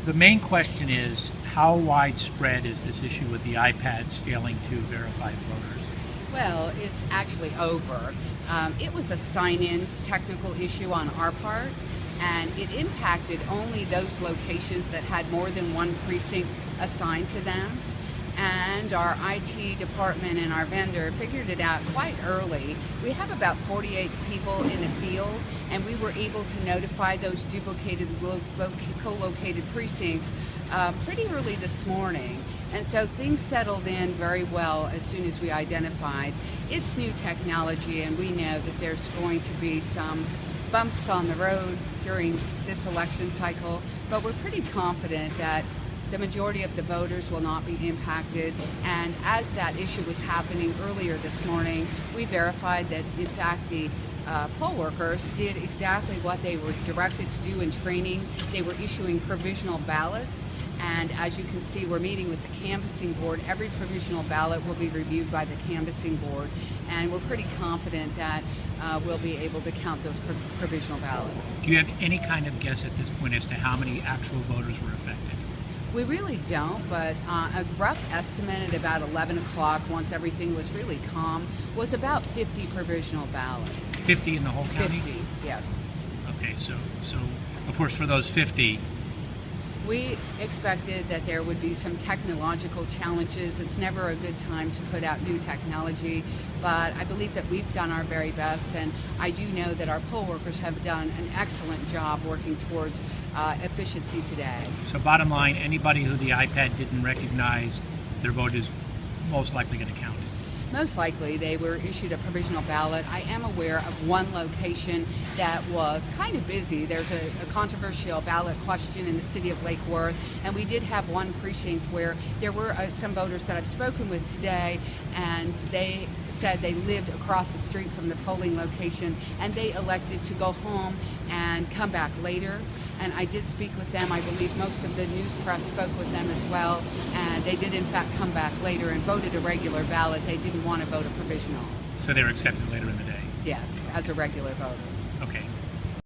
The main question is, how widespread is this issue with the iPads failing to verify voters? Well, it's actually over. It was a sign-in technical issue on our part, and it impacted only those locations that had more than one precinct assigned to them. And our IT department and our vendor figured it out quite early. We have about 48 people in the field, and we were able to notify those duplicated co-located precincts pretty early this morning. And so things settled in very well as soon as we identified it's new technology, and we know that there's going to be some bumps on the road during this election cycle, but we're pretty confident that the majority of the voters will not be impacted. And as that issue was happening earlier this morning, we verified that in fact the poll workers did exactly what they were directed to do in training. They were issuing provisional ballots, and as you can see, we're meeting with the canvassing board. Every provisional ballot will be reviewed by the canvassing board, and we're pretty confident that we'll be able to count those provisional ballots. Do you have any kind of guess at this point as to how many actual voters were affected? We really don't, but a rough estimate at about 11 o'clock, once everything was really calm, was about 50 provisional ballots. 50 in the whole county? 50, yes. Okay, so of course for those 50, we expected that there would be some technological challenges. It's never a good time to put out new technology, but I believe that we've done our very best, and I do know that our poll workers have done an excellent job working towards efficiency today. So bottom line, anybody who the iPad didn't recognize, their vote is most likely going to count. Most likely they were issued a provisional ballot. I am aware of one location that was kind of busy. There's a controversial ballot question in the city of Lake Worth, and we did have one precinct where there were some voters that I've spoken with today, and they said they lived across the street from the polling location, and they elected to go home and come back later. And I did speak with them. I believe most of the news press spoke with them as well, and they did in fact come back later and voted a regular ballot. They didn't want to vote a provisional. So they were accepted later in the day? Yes, as a regular voter. Okay.